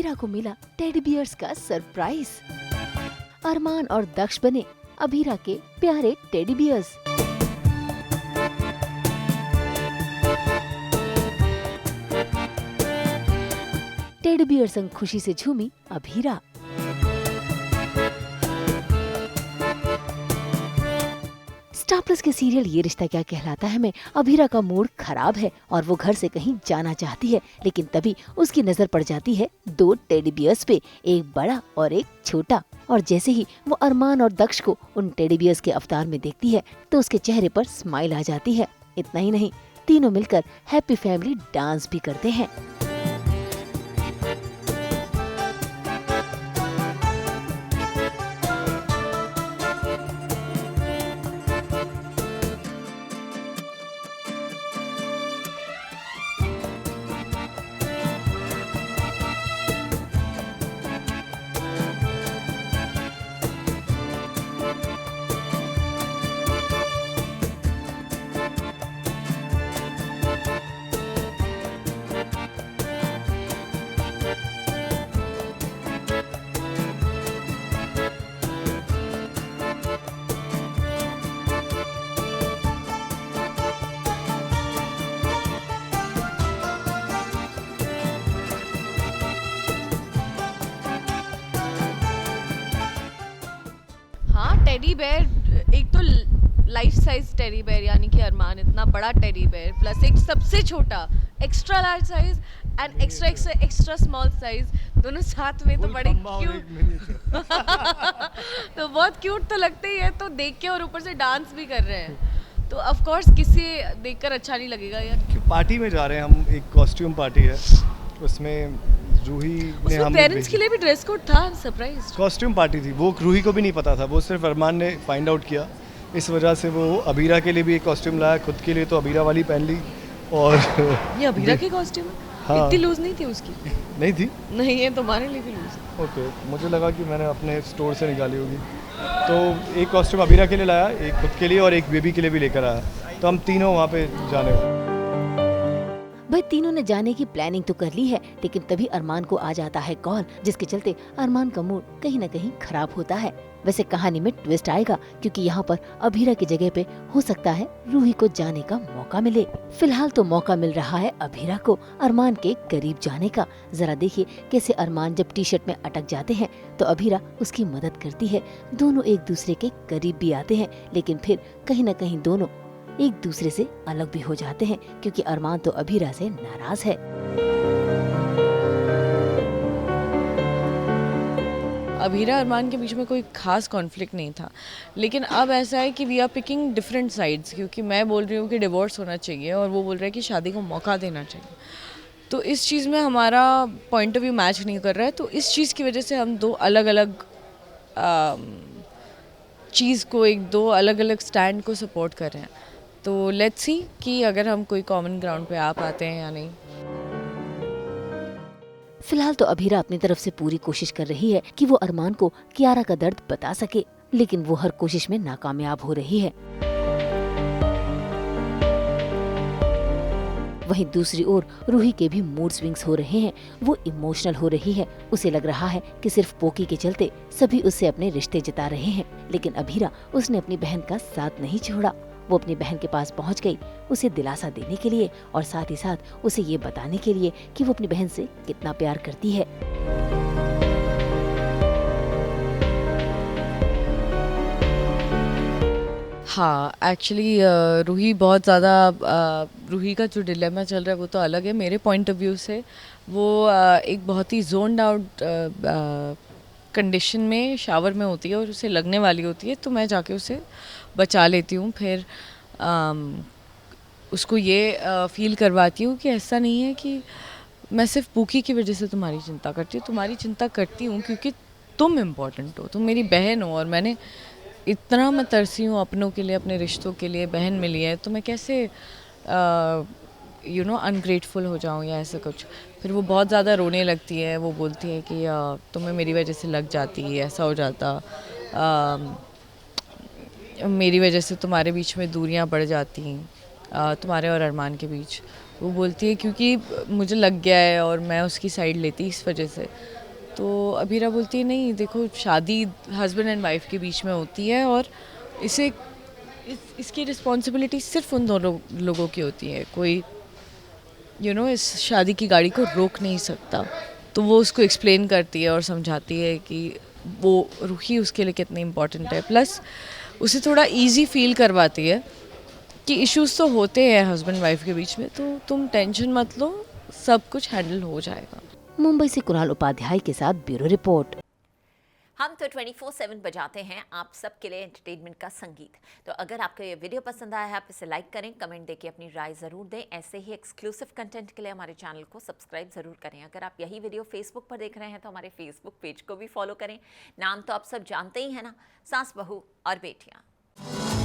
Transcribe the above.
अभीरा को मिला teddy bears का सरप्राइज। अरमान और दक्ष बने अभीरा के प्यारे टेडी बियर्स। टेडी बियर संग खुशी से झूमी अभीरा। स्टार प्लस के सीरियल ये रिश्ता क्या कहलाता है में अभीरा का मूड खराब है और वो घर से कहीं जाना चाहती है, लेकिन तभी उसकी नजर पड़ जाती है दो टेडी बियर्स पे, एक बड़ा और एक छोटा। और जैसे ही वो अरमान और दक्ष को उन टेडी बियर्स के अवतार में देखती है तो उसके चेहरे पर स्माइल आ जाती है। इतना ही नहीं, तीनों मिलकर हैप्पी फैमिली डांस भी करते हैं। टेडी बेयर, एक तो लाइफ साइज टेडी बेयर यानी कि अरमान इतना बड़ा टेडी बेयर प्लस एक सबसे छोटा extra large size and extra small size, दोनों साथ में तो बड़े क्यूट तो बहुत क्यूट तो लगते ही है, तो देख के और ऊपर से डांस भी कर रहे हैं तो ऑफ कोर्स किसी देखकर अच्छा नहीं लगेगा यार। पार्टी में जा रहे हैं हम, एक कॉस्ट्यूम पार्टी है, उसमें रूही ने हम पेरेंट्स के लिए भी ड्रेस कोड था, सरप्राइज कॉस्ट्यूम पार्टी थी। वो रूही को भी नहीं पता था, वो सिर्फ अरमान ने फाइंड आउट किया, इस वजह से वो अभीरा के लिए भी एक कॉस्ट्यूम लाया, खुद के लिए तो अभीरा वाली पहन ली। और ये अभीरा की कॉस्ट्यूम है? हाँ। इतनी लूज नहीं थी उसकी? नहीं थी? नहीं, ये तुम्हारे लिए भी लूज। ओके, मुझे लगा कि मैंने अपने स्टोर से निकाली होगी। तो एक कॉस्ट्यूम अभीरा के लिए लाया, एक खुद के लिए और एक बेबी के लिए भी लेकर आया, तो हम तीनों वहाँ पे जाने वाले। भाई तीनों ने जाने की प्लानिंग तो कर ली है, लेकिन तभी अरमान को आ जाता है कॉल, जिसके चलते अरमान का मूड कहीं न कहीं खराब होता है। वैसे कहानी में ट्विस्ट आएगा, क्योंकि यहाँ पर अभीरा की जगह पे हो सकता है रूही को जाने का मौका मिले। फिलहाल तो मौका मिल रहा है अभीरा को अरमान के करीब जाने का। जरा देखिए कैसे अरमान जब टी शर्ट में अटक जाते हैं तो अभीरा उसकी मदद करती है। दोनों एक दूसरे के करीब भी आते हैं, लेकिन फिर कहीं न कहीं दोनों एक दूसरे से अलग भी हो जाते हैं, क्योंकि अरमान तो अभीरा से नाराज है। अभीरा अरमान के बीच में कोई खास कॉन्फ्लिक्ट नहीं था, लेकिन अब ऐसा है कि we are picking different sides, क्योंकि मैं बोल रही हूँ कि डिवोर्स होना चाहिए और वो बोल रहा है कि शादी को मौका देना चाहिए। तो इस चीज़ में हमारा पॉइंट ऑफ व्यू मैच नहीं कर रहा है, तो इस चीज़ की वजह से हम दो अलग अलग चीज़ को, दो अलग अलग स्टैंड को सपोर्ट कर रहे हैं। तो लेट्स सी कि अगर हम कोई कॉमन ग्राउंड पे आ पाते हैं या नहीं। फिलहाल तो अभीरा अपनी तरफ से पूरी कोशिश कर रही है कि वो अरमान को कियारा का दर्द बता सके, लेकिन वो हर कोशिश में नाकामयाब हो रही है। वहीं दूसरी ओर रूही के भी मूड स्विंग्स हो रहे हैं। वो इमोशनल हो रही है, उसे लग रहा है कि सिर्फ पोकी के चलते सभी उससे अपने रिश्ते जता रहे हैं, लेकिन अभीरा उसने अपनी बहन का साथ नहीं छोड़ा। वो अपनी बहन के पास पहुंच गई, उसे दिलासा देने के लिए और साथ ही साथ उसे ये बताने के लिए कि वो अपनी बहन से कितना प्यार करती है। हाँ, एक्चुअली रूही बहुत ज़्यादा, रूही का जो डिलेमा चल रहा है वो तो अलग है मेरे पॉइंट ऑफ व्यू से। वो एक बहुत ही जोन्ड आउट कंडीशन में शावर में होती है और उसे लगने वाली होती है, तो मैं जाके उसे बचा लेती हूँ। फिर उसको ये फील करवाती हूँ कि ऐसा नहीं है कि मैं सिर्फ पूकी की वजह से तुम्हारी चिंता करती हूँ, तुम्हारी चिंता करती हूँ क्योंकि तुम इम्पोर्टेंट हो, तुम मेरी बहन हो और मैंने इतना मैं तरसी हूँ अपनों के लिए, अपने रिश्तों के लिए। बहन मिली है तो मैं कैसे अनग्रेटफुल हो जाऊँ या ऐसा कुछ। फिर वो बहुत ज़्यादा रोने लगती है, वो बोलती है कि तुम्हें मेरी वजह से लग जाती, ऐसा हो जाता, मेरी वजह से तुम्हारे बीच में दूरियां बढ़ जाती, तुम्हारे और अरमान के बीच। वो बोलती है क्योंकि मुझे लग गया है और मैं उसकी साइड लेती इस वजह से। तो अबीरा बोलती है नहीं देखो, शादी हस्बैंड एंड वाइफ के बीच में होती है और इसे इसकी रिस्पॉन्सिबिलिटी सिर्फ उन दोनों लोगों की होती है, कोई इस शादी की गाड़ी को रोक नहीं सकता। तो वो उसको एक्सप्लेन करती है और समझाती है कि वो रूही उसके लिए कितनी इम्पोर्टेंट है, प्लस उसे थोड़ा इजी फील करवाती है कि इश्यूज तो होते हैं हस्बैंड वाइफ के बीच में, तो तुम टेंशन मत लो, सब कुछ हैंडल हो जाएगा। मुंबई से कुणाल उपाध्याय के साथ ब्यूरो रिपोर्ट। हम तो 24/7 बजाते हैं आप सबके लिए एंटरटेनमेंट का संगीत। तो अगर आपको ये वीडियो पसंद आया है, आप इसे लाइक करें, कमेंट देके अपनी राय ज़रूर दें। ऐसे ही एक्सक्लूसिव कंटेंट के लिए हमारे चैनल को सब्सक्राइब ज़रूर करें। अगर आप यही वीडियो फेसबुक पर देख रहे हैं तो हमारे फेसबुक पेज को भी फॉलो करें। नाम तो आप सब जानते ही हैं ना, सास बहू और बेटियाँ।